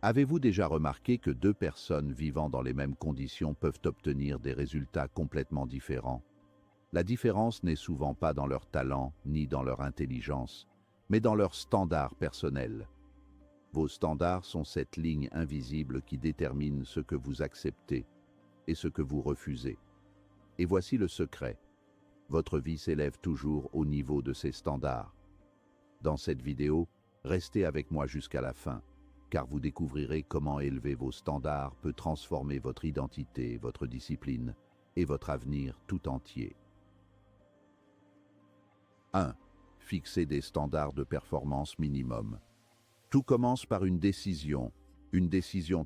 Avez-vous déjà remarqué que deux personnes vivant dans les mêmes conditions peuvent obtenir des résultats complètement différents? La différence n'est souvent pas dans leur talent ni dans leur intelligence, mais dans leurs standards personnels. Vos standards sont cette ligne invisible qui détermine ce que vous acceptez et ce que vous refusez. Et voici le secret. Votre vie s'élève toujours au niveau de ces standards. Dans cette vidéo, restez avec moi jusqu'à la fin, car vous découvrirez comment élever vos standards peut transformer votre identité, votre discipline et votre avenir tout entier. 1. Fixer des standards de performance minimum. Tout commence par une décision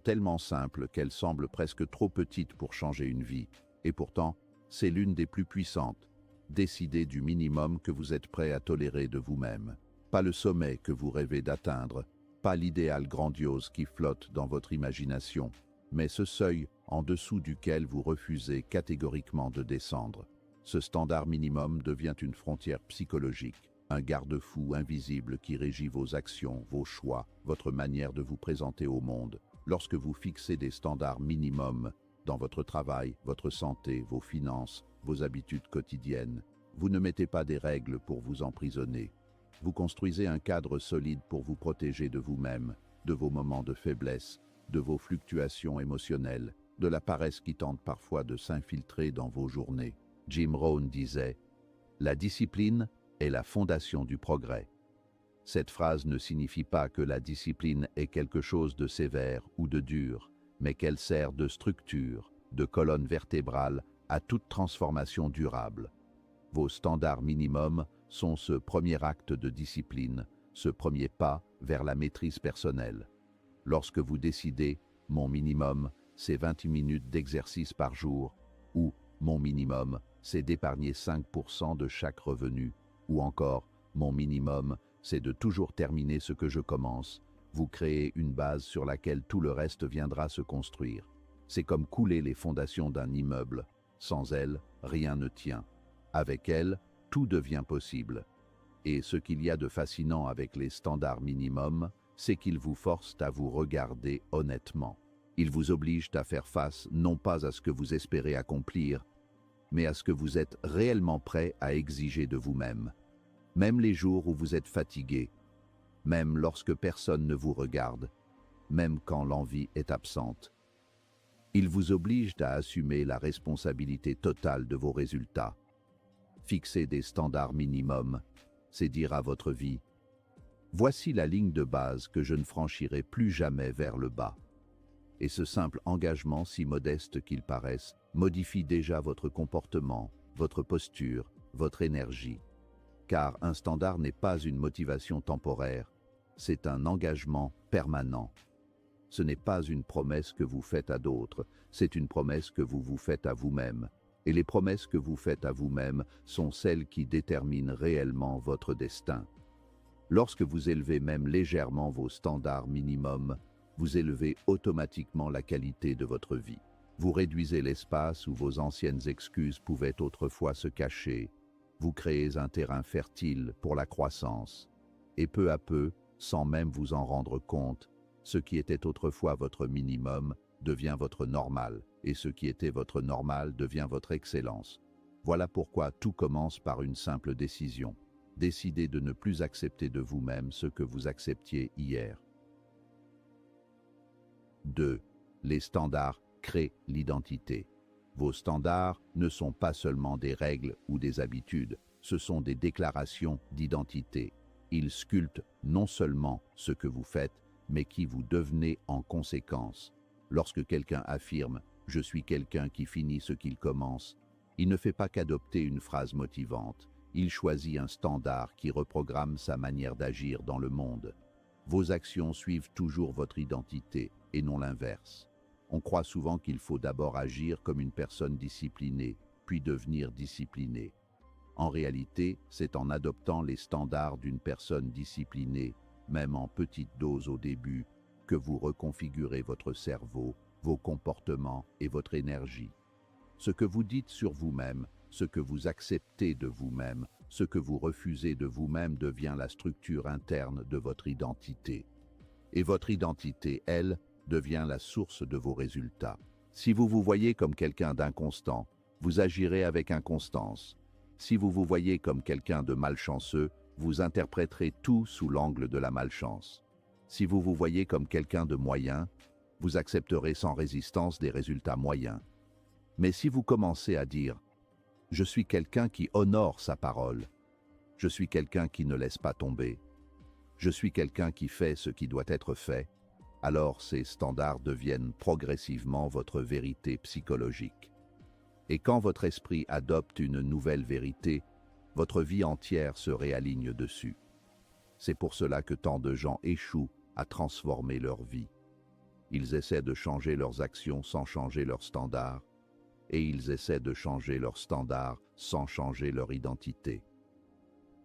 tellement simple qu'elle semble presque trop petite pour changer une vie. Et pourtant, c'est l'une des plus puissantes. Décidez du minimum que vous êtes prêt à tolérer de vous-même. Pas le sommet que vous rêvez d'atteindre, pas l'idéal grandiose qui flotte dans votre imagination, mais ce seuil en dessous duquel vous refusez catégoriquement de descendre. Ce standard minimum devient une frontière psychologique, un garde-fou invisible qui régit vos actions, vos choix, votre manière de vous présenter au monde. Lorsque vous fixez des standards minimums dans votre travail, votre santé, vos finances, vos habitudes quotidiennes, vous ne mettez pas des règles pour vous emprisonner. Vous construisez un cadre solide pour vous protéger de vous-même, de vos moments de faiblesse, de vos fluctuations émotionnelles, de la paresse qui tente parfois de s'infiltrer dans vos journées. Jim Rohn disait « La discipline est la fondation du progrès ». Cette phrase ne signifie pas que la discipline est quelque chose de sévère ou de dur, mais qu'elle sert de structure, de colonne vertébrale à toute transformation durable. Vos standards minimums sont ce premier acte de discipline, ce premier pas vers la maîtrise personnelle. Lorsque vous décidez « mon minimum, c'est 28 minutes d'exercice par jour » ou « mon minimum, c'est d'épargner 5% de chaque revenu » ou encore « mon minimum, c'est de toujours terminer ce que je commence », vous créez une base sur laquelle tout le reste viendra se construire. C'est comme couler les fondations d'un immeuble. Sans elles, rien ne tient. Avec elles, tout devient possible. Et ce qu'il y a de fascinant avec les standards minimums, c'est qu'ils vous forcent à vous regarder honnêtement. Ils vous obligent à faire face non pas à ce que vous espérez accomplir, mais à ce que vous êtes réellement prêt à exiger de vous-même. Même les jours où vous êtes fatigué, même lorsque personne ne vous regarde, même quand l'envie est absente. Ils vous obligent à assumer la responsabilité totale de vos résultats. Fixer des standards minimums, c'est dire à votre vie « Voici la ligne de base que je ne franchirai plus jamais vers le bas ». Et ce simple engagement, si modeste qu'il paraisse, modifie déjà votre comportement, votre posture, votre énergie. Car un standard n'est pas une motivation temporaire, c'est un engagement permanent. Ce n'est pas une promesse que vous faites à d'autres, c'est une promesse que vous vous faites à vous-même. Et les promesses que vous faites à vous-même sont celles qui déterminent réellement votre destin. Lorsque vous élevez même légèrement vos standards minimums, vous élevez automatiquement la qualité de votre vie. Vous réduisez l'espace où vos anciennes excuses pouvaient autrefois se cacher. Vous créez un terrain fertile pour la croissance. Et peu à peu, sans même vous en rendre compte, ce qui était autrefois votre minimum devient votre normal, et ce qui était votre normal devient votre excellence. Voilà pourquoi tout commence par une simple décision. Décidez de ne plus accepter de vous-même ce que vous acceptiez hier. 2. Les standards créent l'identité. Vos standards ne sont pas seulement des règles ou des habitudes, ce sont des déclarations d'identité. Ils sculptent non seulement ce que vous faites, mais qui vous devenez en conséquence. Lorsque quelqu'un affirme « Je suis quelqu'un qui finit ce qu'il commence », il ne fait pas qu'adopter une phrase motivante, il choisit un standard qui reprogramme sa manière d'agir dans le monde. Vos actions suivent toujours votre identité et non l'inverse. On croit souvent qu'il faut d'abord agir comme une personne disciplinée, puis devenir discipliné. En réalité, c'est en adoptant les standards d'une personne disciplinée, même en petite dose au début, que vous reconfigurez votre cerveau, vos comportements et votre énergie. Ce que vous dites sur vous-même, ce que vous acceptez de vous-même, ce que vous refusez de vous-même devient la structure interne de votre identité. Et votre identité, elle, devient la source de vos résultats. Si vous vous voyez comme quelqu'un d'inconstant, vous agirez avec inconstance. Si vous vous voyez comme quelqu'un de malchanceux, vous interpréterez tout sous l'angle de la malchance. Si vous vous voyez comme quelqu'un de moyen, vous accepterez sans résistance des résultats moyens. Mais si vous commencez à dire « Je suis quelqu'un qui honore sa parole. Je suis quelqu'un qui ne laisse pas tomber. Je suis quelqu'un qui fait ce qui doit être fait », alors ces standards deviennent progressivement votre vérité psychologique. Et quand votre esprit adopte une nouvelle vérité, votre vie entière se réaligne dessus. C'est pour cela que tant de gens échouent à transformer leur vie. Ils essaient de changer leurs actions sans changer leurs standards, et ils essaient de changer leurs standards sans changer leur identité.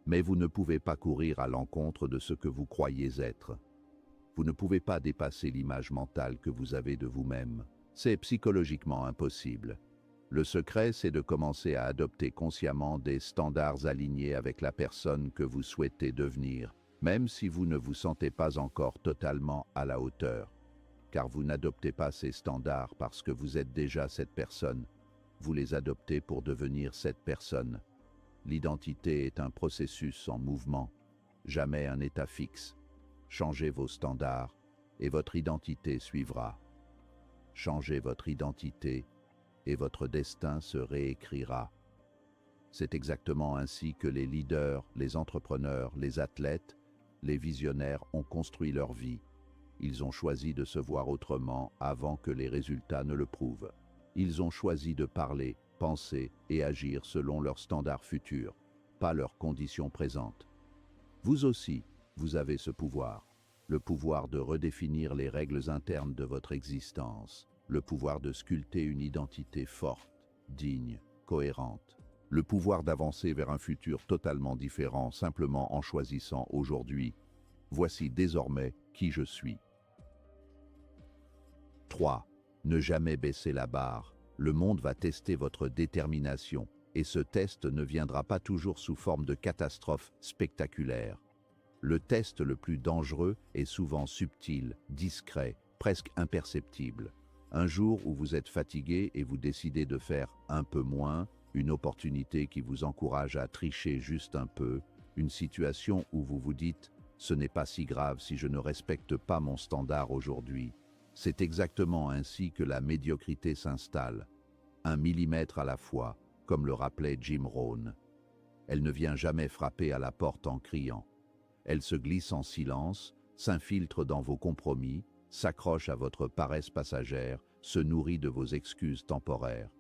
Mais vous ne pouvez pas courir à l'encontre de ce que vous croyez être. Vous ne pouvez pas dépasser l'image mentale que vous avez de vous-même. C'est psychologiquement impossible. Le secret, c'est de commencer à adopter consciemment des standards alignés avec la personne que vous souhaitez devenir, même si vous ne vous sentez pas encore totalement à la hauteur. Car vous n'adoptez pas ces standards parce que vous êtes déjà cette personne. Vous les adoptez pour devenir cette personne. L'identité est un processus en mouvement, jamais un état fixe. Changez vos standards et votre identité suivra. Changez votre identité et votre destin se réécrira. C'est exactement ainsi que les leaders, les entrepreneurs, les athlètes, les visionnaires ont construit leur vie. Ils ont choisi de se voir autrement avant que les résultats ne le prouvent. Ils ont choisi de parler, penser et agir selon leurs standards futurs, pas leurs conditions présentes. Vous aussi, vous avez ce pouvoir. Le pouvoir de redéfinir les règles internes de votre existence. Le pouvoir de sculpter une identité forte, digne, cohérente. Le pouvoir d'avancer vers un futur totalement différent simplement en choisissant aujourd'hui. Voici désormais qui je suis. 3. Ne jamais baisser la barre. Le monde va tester votre détermination, et ce test ne viendra pas toujours sous forme de catastrophe spectaculaire. Le test le plus dangereux est souvent subtil, discret, presque imperceptible. Un jour où vous êtes fatigué et vous décidez de faire un peu moins, une opportunité qui vous encourage à tricher juste un peu, une situation où vous vous dites « ce n'est pas si grave si je ne respecte pas mon standard aujourd'hui ». C'est exactement ainsi que la médiocrité s'installe, 1 millimètre à la fois, comme le rappelait Jim Rohn. Elle ne vient jamais frapper à la porte en criant. Elle se glisse en silence, s'infiltre dans vos compromis, s'accroche à votre paresse passagère, se nourrit de vos excuses temporaires.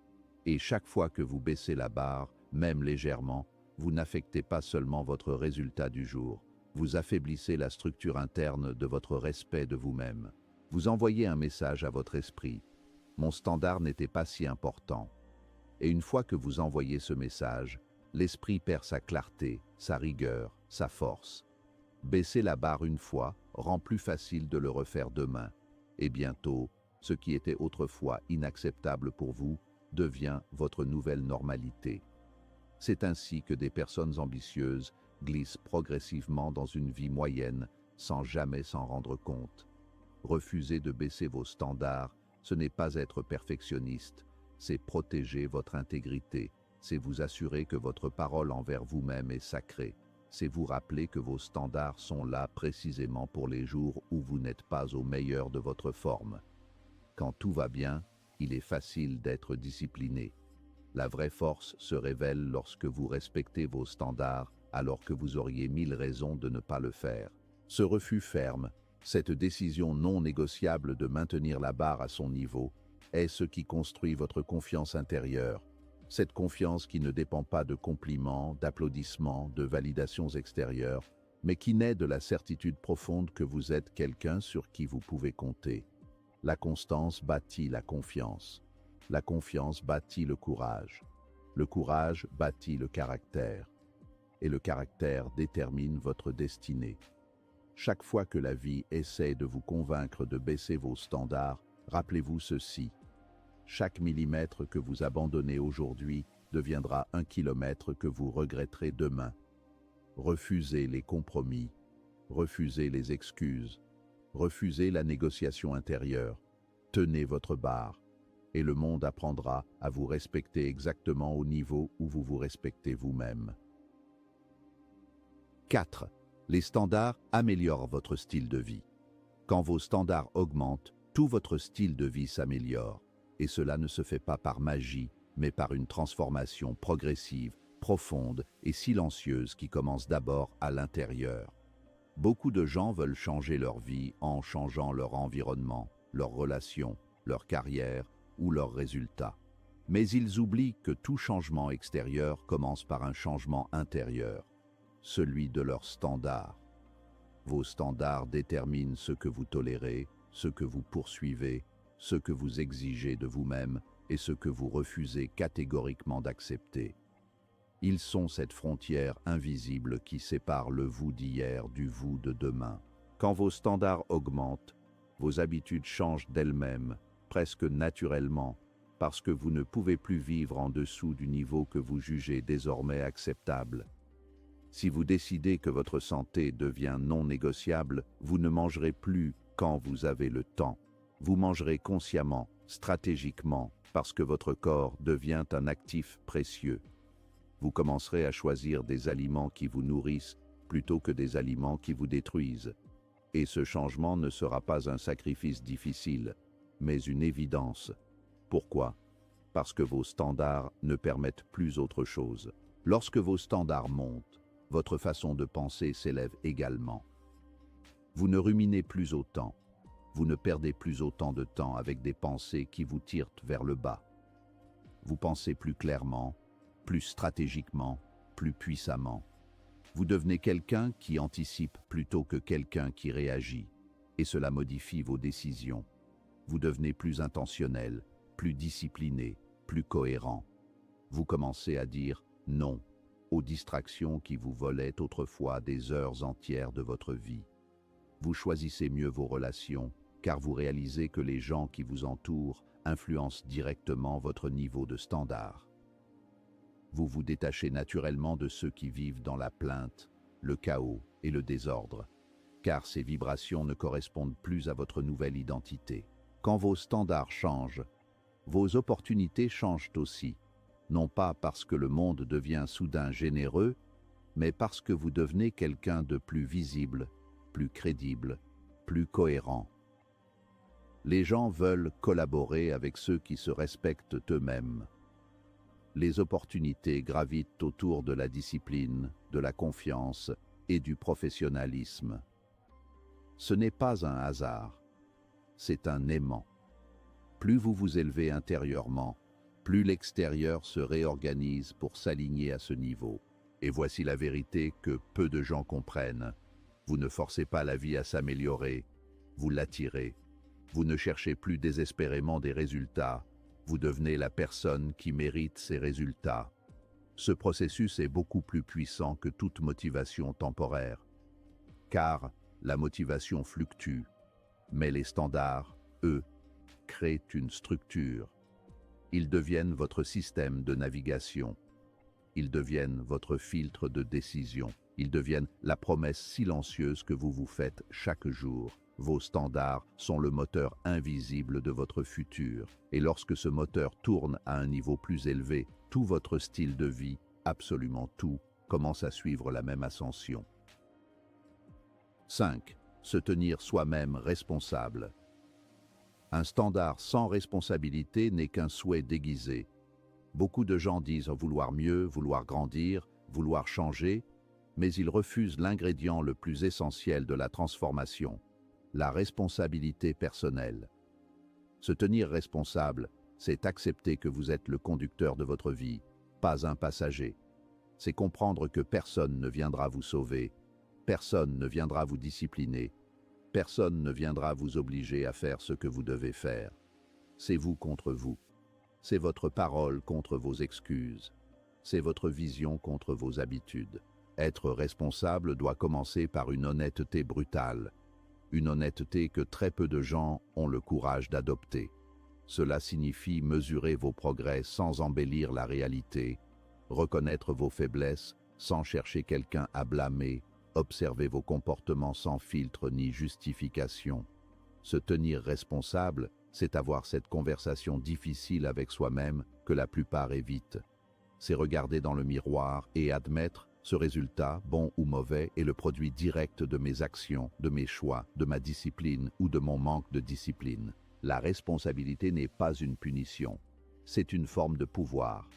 Et chaque fois que vous baissez la barre, même légèrement, vous n'affectez pas seulement votre résultat du jour, vous affaiblissez la structure interne de votre respect de vous-même. Vous envoyez un message à votre esprit. Mon standard n'était pas si important. Et une fois que vous envoyez ce message, l'esprit perd sa clarté, sa rigueur, sa force. Baisser la barre une fois rend plus facile de le refaire demain. Et bientôt, ce qui était autrefois inacceptable pour vous devient votre nouvelle normalité. C'est ainsi que des personnes ambitieuses glissent progressivement dans une vie moyenne sans jamais s'en rendre compte. Refuser de baisser vos standards, ce n'est pas être perfectionniste, c'est protéger votre intégrité, c'est vous assurer que votre parole envers vous-même est sacrée, c'est vous rappeler que vos standards sont là précisément pour les jours où vous n'êtes pas au meilleur de votre forme. Quand tout va bien, il est facile d'être discipliné. La vraie force se révèle lorsque vous respectez vos standards alors que vous auriez 1000 raisons de ne pas le faire. Ce refus ferme, cette décision non négociable de maintenir la barre à son niveau, est ce qui construit votre confiance intérieure. Cette confiance qui ne dépend pas de compliments, d'applaudissements, de validations extérieures, mais qui naît de la certitude profonde que vous êtes quelqu'un sur qui vous pouvez compter. La constance bâtit la confiance. La confiance bâtit le courage. Le courage bâtit le caractère. Et le caractère détermine votre destinée. Chaque fois que la vie essaie de vous convaincre de baisser vos standards, rappelez-vous ceci. Chaque millimètre que vous abandonnez aujourd'hui deviendra 1 kilomètre que vous regretterez demain. Refusez les compromis, refusez les excuses, Refusez la négociation intérieure. Tenez votre barre. Et le monde apprendra à vous respecter exactement au niveau où vous vous respectez vous-même. 4. Les standards améliorent votre style de vie. Quand vos standards augmentent, tout votre style de vie s'améliore. Et cela ne se fait pas par magie, mais par une transformation progressive, profonde et silencieuse qui commence d'abord à l'intérieur. Beaucoup de gens veulent changer leur vie en changeant leur environnement, leurs relations, leur carrière ou leurs résultats. Mais ils oublient que tout changement extérieur commence par un changement intérieur, celui de leurs standards. Vos standards déterminent ce que vous tolérez, ce que vous poursuivez, ce que vous exigez de vous-même et ce que vous refusez catégoriquement d'accepter. Ils sont cette frontière invisible qui sépare le vous d'hier du vous de demain. Quand vos standards augmentent, vos habitudes changent d'elles-mêmes, presque naturellement, parce que vous ne pouvez plus vivre en dessous du niveau que vous jugez désormais acceptable. Si vous décidez que votre santé devient non négociable, vous ne mangerez plus quand vous avez le temps. Vous mangerez consciemment, stratégiquement, parce que votre corps devient un actif précieux. Vous commencerez à choisir des aliments qui vous nourrissent plutôt que des aliments qui vous détruisent. Et ce changement ne sera pas un sacrifice difficile, mais une évidence. Pourquoi? Parce que vos standards ne permettent plus autre chose. Lorsque vos standards montent, votre façon de penser s'élève également. Vous ne ruminez plus autant. Vous ne perdez plus autant de temps avec des pensées qui vous tirent vers le bas. Vous pensez plus clairement, plus stratégiquement, plus puissamment. Vous devenez quelqu'un qui anticipe plutôt que quelqu'un qui réagit, et cela modifie vos décisions. Vous devenez plus intentionnel, plus discipliné, plus cohérent. Vous commencez à dire non aux distractions qui vous volaient autrefois des heures entières de votre vie. Vous choisissez mieux vos relations, car vous réalisez que les gens qui vous entourent influencent directement votre niveau de standard. Vous vous détachez naturellement de ceux qui vivent dans la plainte, le chaos et le désordre, car ces vibrations ne correspondent plus à votre nouvelle identité. Quand vos standards changent, vos opportunités changent aussi, non pas parce que le monde devient soudain généreux, mais parce que vous devenez quelqu'un de plus visible, plus crédible, plus cohérent. Les gens veulent collaborer avec ceux qui se respectent eux-mêmes. Les opportunités gravitent autour de la discipline, de la confiance et du professionnalisme. Ce n'est pas un hasard, c'est un aimant. Plus vous vous élevez intérieurement, plus l'extérieur se réorganise pour s'aligner à ce niveau. Et voici la vérité que peu de gens comprennent. Vous ne forcez pas la vie à s'améliorer, vous l'attirez. Vous ne cherchez plus désespérément des résultats, vous devenez la personne qui mérite ces résultats. Ce processus est beaucoup plus puissant que toute motivation temporaire. Car la motivation fluctue, mais les standards, eux, créent une structure. Ils deviennent votre système de navigation. Ils deviennent votre filtre de décision. Ils deviennent la promesse silencieuse que vous vous faites chaque jour. Vos standards sont le moteur invisible de votre futur. Et lorsque ce moteur tourne à un niveau plus élevé, tout votre style de vie, absolument tout, commence à suivre la même ascension. 5. Se tenir soi-même responsable. Un standard sans responsabilité n'est qu'un souhait déguisé. Beaucoup de gens disent vouloir mieux, vouloir grandir, vouloir changer, mais ils refusent l'ingrédient le plus essentiel de la transformation, la responsabilité personnelle. Se tenir responsable, c'est accepter que vous êtes le conducteur de votre vie, pas un passager. C'est comprendre que personne ne viendra vous sauver, personne ne viendra vous discipliner, personne ne viendra vous obliger à faire ce que vous devez faire. C'est vous contre vous. C'est votre parole contre vos excuses. C'est votre vision contre vos habitudes. Être responsable doit commencer par une honnêteté brutale. Une honnêteté que très peu de gens ont le courage d'adopter. Cela signifie mesurer vos progrès sans embellir la réalité, reconnaître vos faiblesses sans chercher quelqu'un à blâmer, Observez vos comportements sans filtre ni justification. Se tenir responsable, c'est avoir cette conversation difficile avec soi-même que la plupart évitent. C'est regarder dans le miroir et admettre ce résultat, bon ou mauvais, est le produit direct de mes actions, de mes choix, de ma discipline ou de mon manque de discipline. La responsabilité n'est pas une punition, c'est une forme de pouvoir.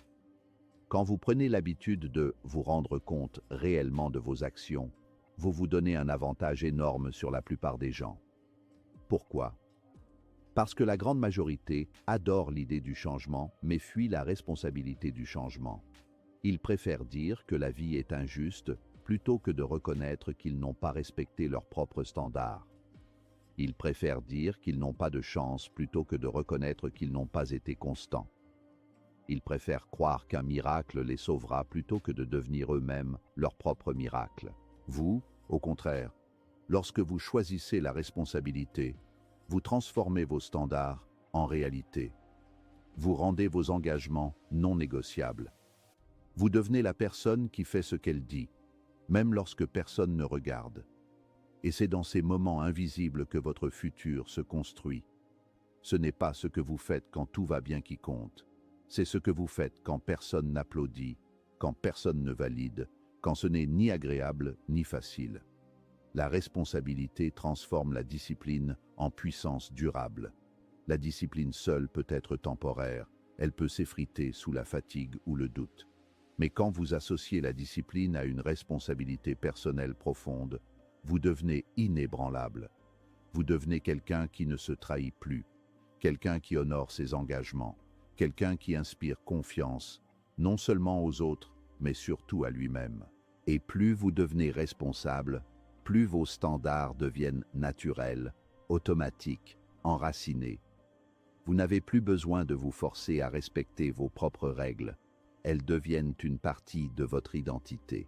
Quand vous prenez l'habitude de vous rendre compte réellement de vos actions, vous vous donnez un avantage énorme sur la plupart des gens. Pourquoi ? Parce que la grande majorité adore l'idée du changement, mais fuit la responsabilité du changement. Ils préfèrent dire que la vie est injuste plutôt que de reconnaître qu'ils n'ont pas respecté leurs propres standards. Ils préfèrent dire qu'ils n'ont pas de chance plutôt que de reconnaître qu'ils n'ont pas été constants. Ils préfèrent croire qu'un miracle les sauvera plutôt que de devenir eux-mêmes leur propre miracle. Vous, au contraire, lorsque vous choisissez la responsabilité, vous transformez vos standards en réalité. Vous rendez vos engagements non négociables. Vous devenez la personne qui fait ce qu'elle dit, même lorsque personne ne regarde. Et c'est dans ces moments invisibles que votre futur se construit. Ce n'est pas ce que vous faites quand tout va bien qui compte. C'est ce que vous faites quand personne n'applaudit, quand personne ne valide, quand ce n'est ni agréable ni facile. La responsabilité transforme la discipline en puissance durable. La discipline seule peut être temporaire, elle peut s'effriter sous la fatigue ou le doute. Mais quand vous associez la discipline à une responsabilité personnelle profonde, vous devenez inébranlable. Vous devenez quelqu'un qui ne se trahit plus, quelqu'un qui honore ses engagements, quelqu'un qui inspire confiance, non seulement aux autres, mais surtout à lui-même. Et plus vous devenez responsable, plus vos standards deviennent naturels, automatiques, enracinés. Vous n'avez plus besoin de vous forcer à respecter vos propres règles. Elles deviennent une partie de votre identité.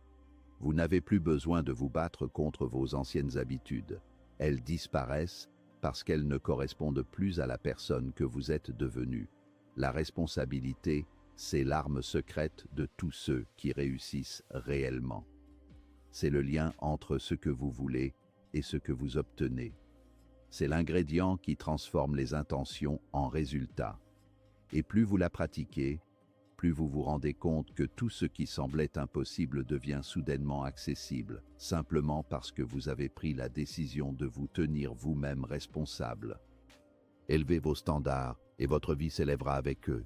Vous n'avez plus besoin de vous battre contre vos anciennes habitudes. Elles disparaissent parce qu'elles ne correspondent plus à la personne que vous êtes devenue. La responsabilité, c'est l'arme secrète de tous ceux qui réussissent réellement. C'est le lien entre ce que vous voulez et ce que vous obtenez. C'est l'ingrédient qui transforme les intentions en résultats. Et plus vous la pratiquez, plus vous vous rendez compte que tout ce qui semblait impossible devient soudainement accessible, simplement parce que vous avez pris la décision de vous tenir vous-même responsable. Élevez vos standards et votre vie s'élèvera avec eux.